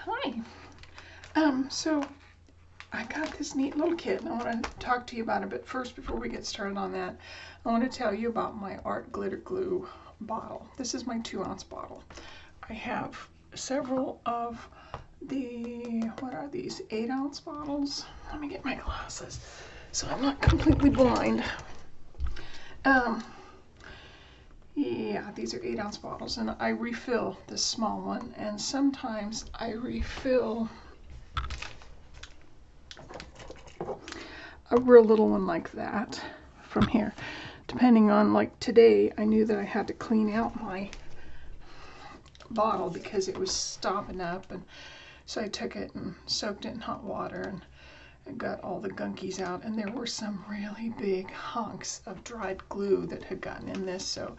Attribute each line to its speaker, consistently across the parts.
Speaker 1: Hi. So I got this neat little kit and I want to talk to you about it, but first, before we get started on that, I want to tell you about my art glitter glue bottle. This is my 2-ounce bottle. I have several of the, what are these, 8-ounce bottles? Let me get my glasses so I'm not completely blind. Yeah, these are 8-ounce bottles, and I refill this small one, and sometimes I refill a real little one like that from here. Depending on, like today, I knew that I had to clean out my bottle because it was stopping up, and so I took it and soaked it in hot water and got all the gunkies out, and there were some really big hunks of dried glue that had gotten in this, so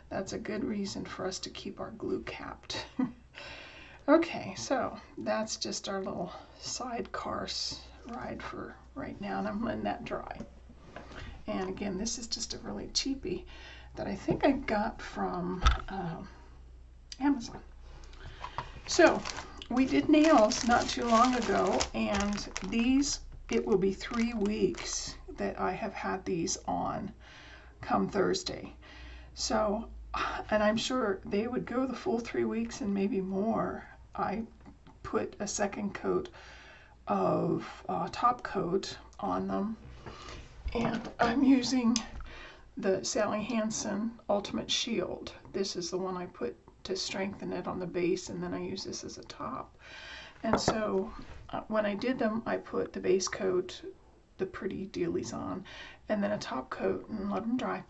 Speaker 1: that's a good reason for us to keep our glue capped. Okay, so that's just our little sidecar ride for right now, and I'm letting that dry. And again, this is just a really cheapie that I think I got from Amazon. So we did nails not too long ago, and these, it will be 3 weeks that I have had these on come Thursday. So, and I'm sure they would go the full 3 weeks and maybe more. I put a second coat of top coat on them, and I'm using the Sally Hansen Ultimate Shield. This is the one I put to strengthen it on the base, and then I use this as a top. And so when I did them, I put the base coat, the pretty dealies on, and then a top coat and let them dry.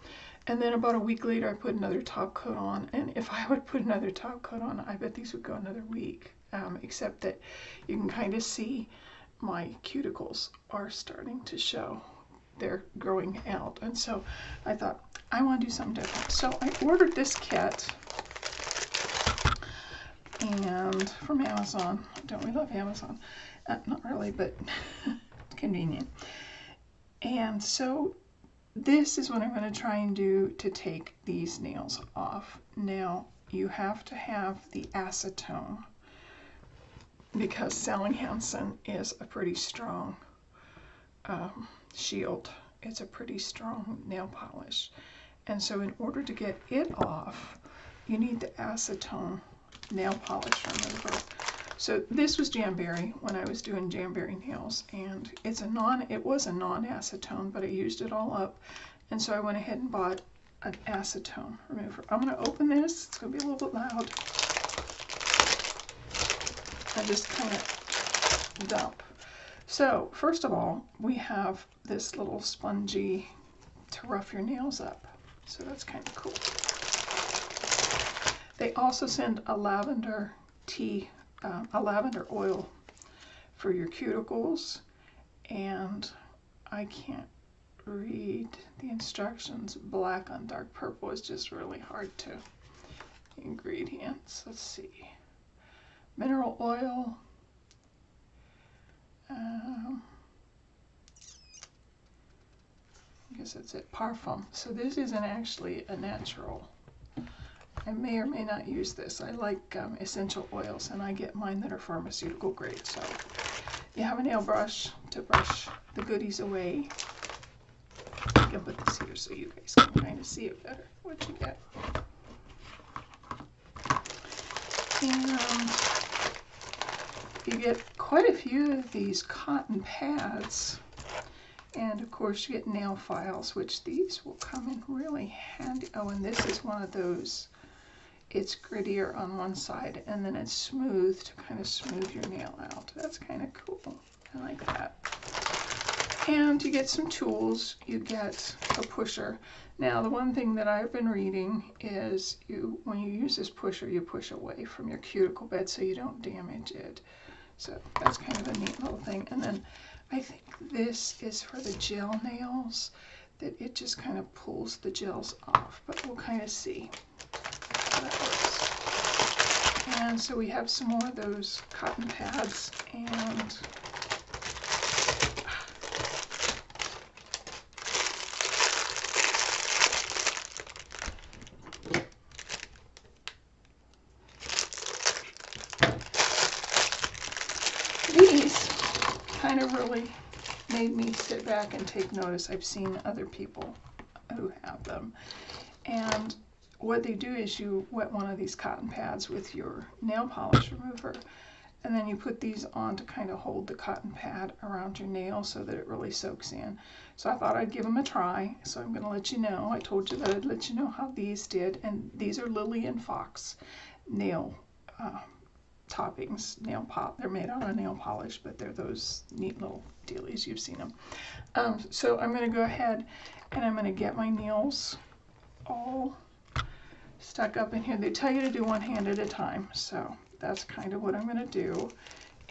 Speaker 1: And then about a week later, I put another top coat on, and if I would put another top coat on, I bet these would go another week, except that you can kind of see my cuticles are starting to show. They're growing out, and so I thought, I want to do something different. So I ordered this kit and from Amazon. Don't we love Amazon? Not really, but convenient. And so this is what I'm going to try and do to take these nails off. Now, you have to have the acetone because Sally Hansen is a pretty strong shield. It's a pretty strong nail polish. And so in order to get it off, you need the acetone nail polish remover. So this was Jamberry when I was doing Jamberry nails, and it was a non-acetone, but I used it all up, and so I went ahead and bought an acetone remover. I'm going to open this. It's going to be a little bit loud. I just kind of dump. So first of all, we have this little spongy to rough your nails up. So that's kind of cool. They also send a lavender tea, a lavender oil for your cuticles, and I can't read the instructions. Black on dark purple is just really hard to. Ingredients, let's see. Mineral oil. I guess that's it. Parfum. So this isn't actually a natural. I may or may not use this. I like essential oils, and I get mine that are pharmaceutical grade. So you have a nail brush to brush the goodies away. I can put this here so you guys can kind of see it better, what you get. And you get quite a few of these cotton pads. And of course you get nail files, which these will come in really handy. Oh, and this is one of those. It's grittier on one side, and then it's smooth to kind of smooth your nail out. That's kind of cool. I like that. And you get some tools. You get a pusher. Now, the one thing that I've been reading is when you use this pusher, you push away from your cuticle bed so you don't damage it. So that's kind of a neat little thing. And then I think this is for the gel nails, that it just kind of pulls the gels off, but we'll kind of see how that works. And so we have some more of those cotton pads, and really made me sit back and take notice. I've seen other people who have them. And what they do is you wet one of these cotton pads with your nail polish remover, and then you put these on to kind of hold the cotton pad around your nail so that it really soaks in. So I thought I'd give them a try, so I'm going to let you know. I told you that I'd let you know how these did, and these are LilyFox nail toppings, nail pop. They're made out of nail polish, but they're those neat little dealies. You've seen them. So I'm going to go ahead and I'm going to get my nails all stuck up in here. They tell you to do one hand at a time, so that's kind of what I'm going to do.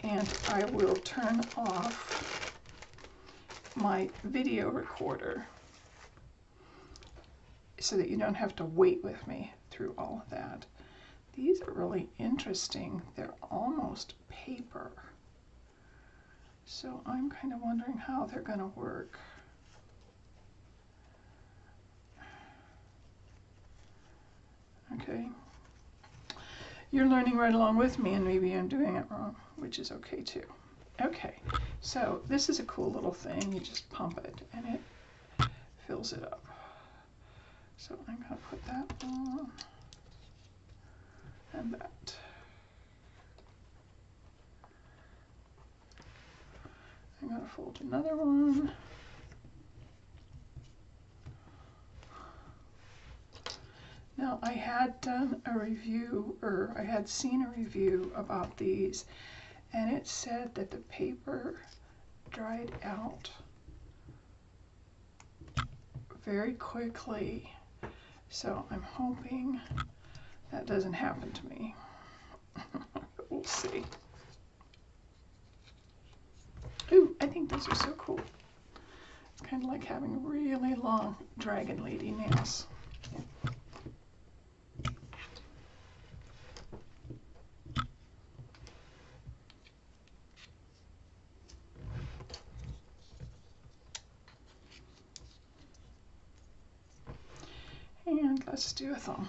Speaker 1: And I will turn off my video recorder so that you don't have to wait with me through all of that. These are really interesting. They're almost paper. So I'm kind of wondering how they're going to work. Okay. You're learning right along with me, and maybe I'm doing it wrong, which is okay too. Okay, so this is a cool little thing. You just pump it and it fills it up. So I'm going to put that on and that. I'm going to fold another one. Now, I had done a review, or I had seen a review about these, and it said that the paper dried out very quickly. So I'm hoping that doesn't happen to me. We'll see. Ooh, I think those are so cool. It's kind of like having really long dragon lady nails. And let's do a thumb.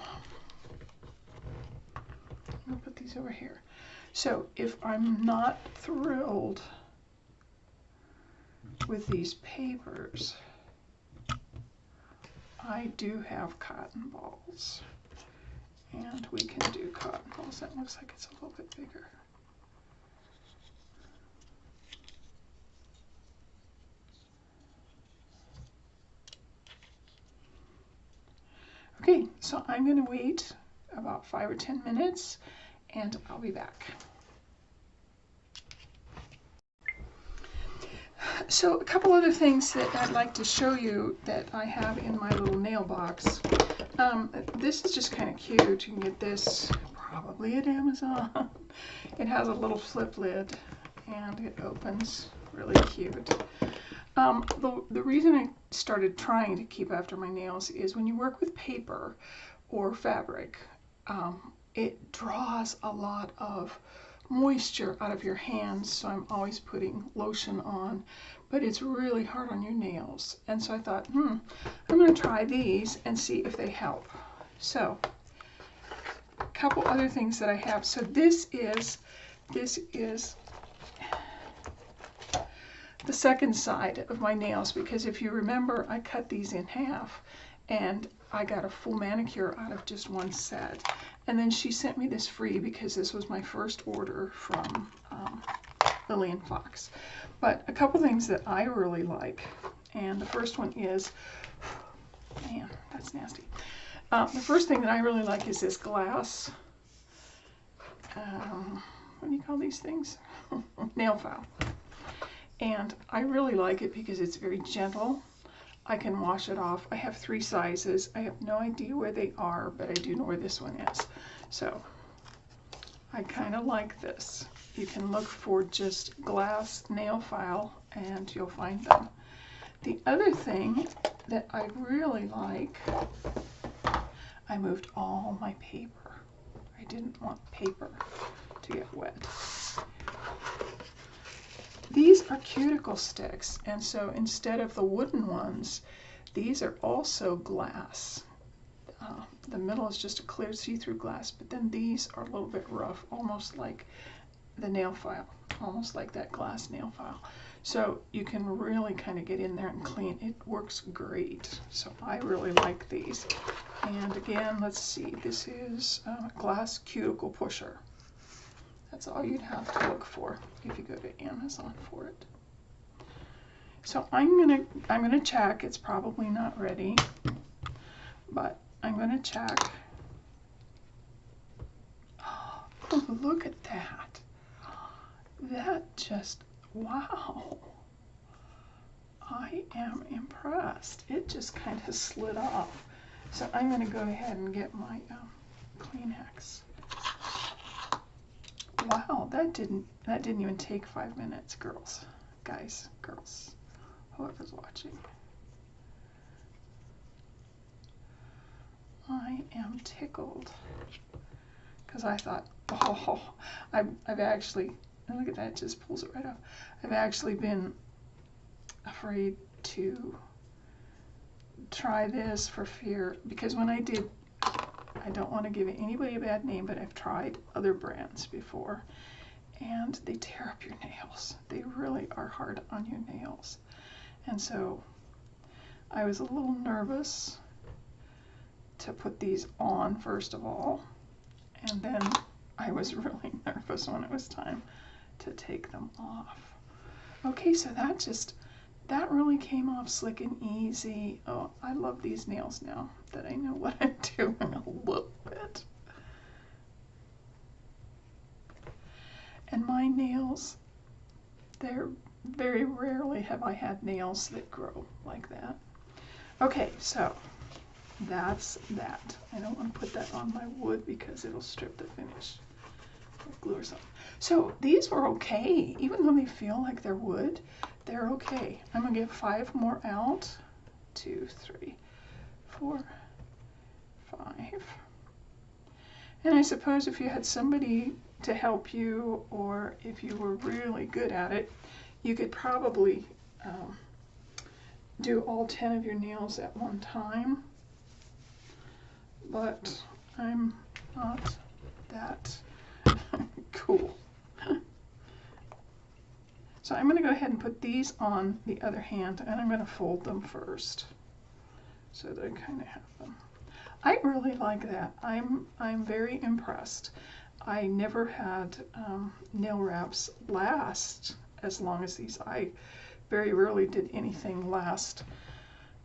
Speaker 1: I'm going to put these over here. So if I'm not thrilled with these papers, I do have cotton balls. And we can do cotton balls. That looks like it's a little bit bigger. Okay, so I'm going to wait about 5 or 10 minutes and I'll be back. So a couple other things that I'd like to show you that I have in my little nail box. This is just kind of cute. You can get this probably at Amazon. It has a little flip lid and it opens really cute. The reason I started trying to keep after my nails is when you work with paper or fabric, it draws a lot of moisture out of your hands, so I'm always putting lotion on, but it's really hard on your nails. And so I thought, I'm going to try these and see if they help. So a couple other things that I have. So this is the second side of my nails, because if you remember, I cut these in half and I got a full manicure out of just one set. And then she sent me this free because this was my first order from LilyFox. But a couple things that I really like, and the first one is, man, that's nasty. The first thing that I really like is this glass, what do you call these things? Nail file. And I really like it because it's very gentle. I can wash it off. I have 3 sizes. I have no idea where they are, but I do know where this one is. So I kind of like this. You can look for just glass nail file and you'll find them. The other thing that I really like, I moved all my paper. I didn't want paper to get wet. These are cuticle sticks, and so instead of the wooden ones, these are also glass. The middle is just a clear see-through glass, but then these are a little bit rough, almost like the nail file, almost like that glass nail file. So you can really kind of get in there and clean. It works great. So I really like these. And again, let's see, this is a glass cuticle pusher. That's all you'd have to look for if you go to Amazon for it. So I'm gonna check. It's probably not ready, but I'm gonna check. Oh, look at that. That just, wow. I am impressed. It just kind of slid off. So I'm going to go ahead and get my Kleenex. Wow, that didn't even take 5 minutes, girls. Guys, girls, whoever's watching. I am tickled. Because I thought, oh, I've actually, look at that, it just pulls it right off. I've actually been afraid to try this for fear, because when I did, I don't want to give anybody a bad name, but I've tried other brands before, and they tear up your nails. They really are hard on your nails. And so I was a little nervous to put these on first of all, and then I was really nervous when it was time to take them off. Okay, so that really came off slick and easy. Oh, I love these nails now that I know what I'm doing a little bit. And my nails, they're very rarely have I had nails that grow like that. Okay, so that's that. I don't want to put that on my wood because it'll strip the finish with glue or something. So these were okay, even though they feel like they're wood, they're okay. I'm gonna get 5 more out. 2, 3, 4, 5. And I suppose if you had somebody to help you, or if you were really good at it, you could probably do all 10 of your nails at one time. But I'm not that cool. So I'm going to go ahead and put these on the other hand, and I'm going to fold them first so that I kind of have them. I really like that. I'm very impressed. I never had nail wraps last as long as these. I very rarely did anything last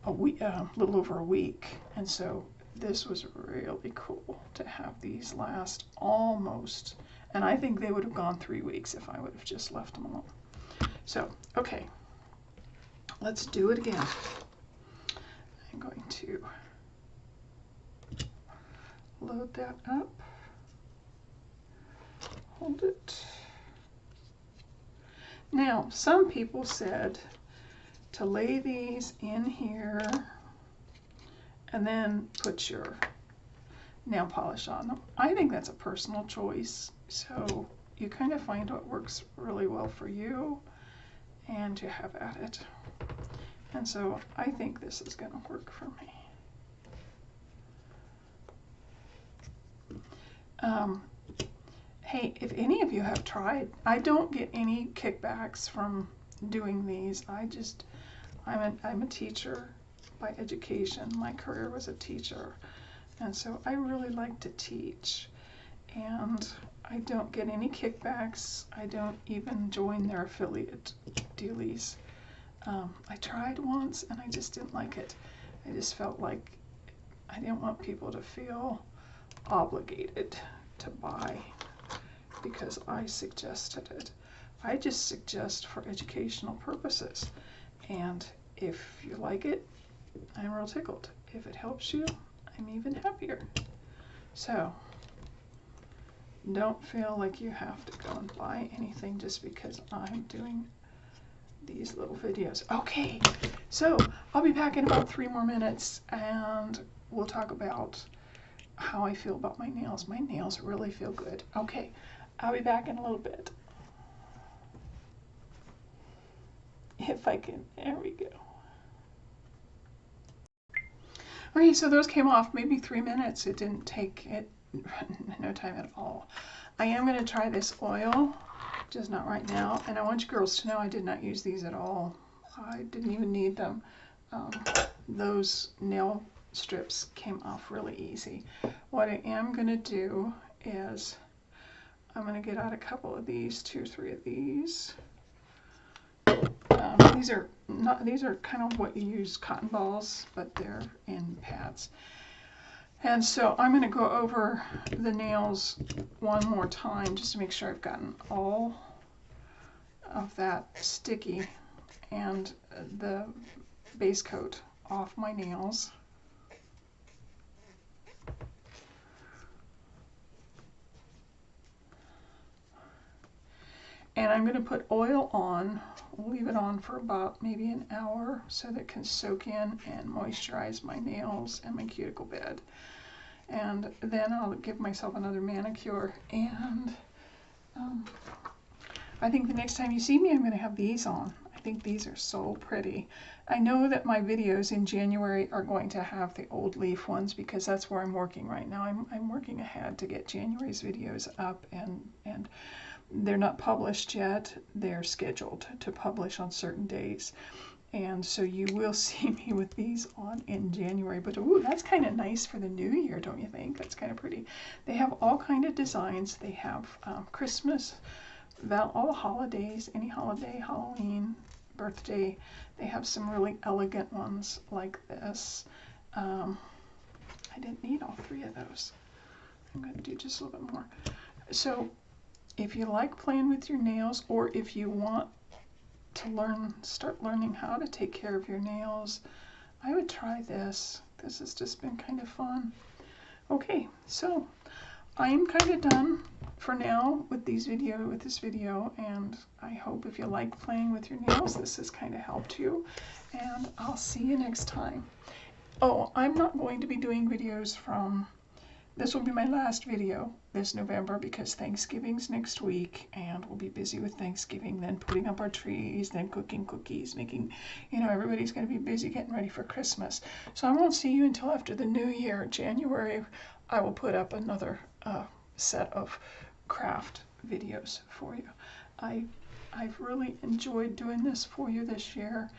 Speaker 1: a week, little over a week, and so this was really cool to have these last almost, and I think they would have gone 3 weeks if I would have just left them alone. So, okay, let's do it again. I'm going to load that up, hold it. Now, some people said to lay these in here and then put your nail polish on them. I think that's a personal choice, so you kind of find what works really well for you and you have at it. And so I think this is going to work for me. Hey, if any of you have tried, I don't get any kickbacks from doing these. I'm a teacher by education. My career was a teacher, and so I really like to teach, and I don't get any kickbacks. I don't even join their affiliate dealies. I tried once and I just didn't like it. I just felt like I didn't want people to feel obligated to buy because I suggested it. I just suggest for educational purposes, and if you like it, I'm real tickled. If it helps you, I'm even happier. So don't feel like you have to go and buy anything just because I'm doing these little videos. Okay, so I'll be back in about 3 more minutes and we'll talk about how I feel about my nails. My nails really feel good. Okay, I'll be back in a little bit. If I can, there we go. Okay, so those came off maybe 3 minutes. It didn't take it no time at all. I am going to try this oil, just not right now. And I want you girls to know I did not use these at all. I didn't even need them. Those nail strips came off really easy. What I am going to do is I'm going to get out a couple of these, 2 or 3 of these. These are kind of what you use cotton balls, but they're in pads. And so I'm going to go over the nails one more time just to make sure I've gotten all of that sticky and the base coat off my nails. And I'm going to put oil on. We'll leave it on for about maybe an hour so that it can soak in and moisturize my nails and my cuticle bed. And then I'll give myself another manicure. And I think the next time you see me, I'm going to have these on. I think these are so pretty. I know that my videos in January are going to have the old leaf ones because that's where I'm working right now. I'm working ahead to get January's videos up, and they're not published yet. They're scheduled to publish on certain days. And so you will see me with these on in January. But ooh, that's kind of nice for the new year, don't you think? That's kind of pretty. They have all kind of designs. They have Christmas, all the holidays, any holiday, Halloween, birthday. They have some really elegant ones like this. I didn't need all 3 of those. I'm going to do just a little bit more. So if you like playing with your nails, or if you want to start learning how to take care of your nails, I would try this. This has just been kind of fun. Okay, so I am kind of done for now with this video, and I hope if you like playing with your nails, this has kind of helped you, and I'll see you next time. Oh, I'm not going to be doing videos this will be my last video this November because Thanksgiving's next week, and we'll be busy with Thanksgiving, then putting up our trees, then cooking cookies, making, everybody's going to be busy getting ready for Christmas. So I won't see you until after the new year, January. I will put up another set of craft videos for you. I've really enjoyed doing this for you this year,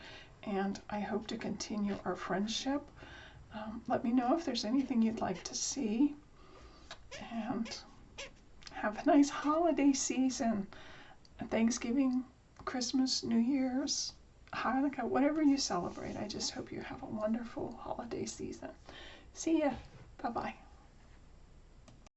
Speaker 1: and I hope to continue our friendship. Let me know if there's anything you'd like to see, and have a nice holiday season. Thanksgiving, Christmas, New Year's, Hanukkah, whatever you celebrate. I just hope you have a wonderful holiday season. See ya. Bye-bye.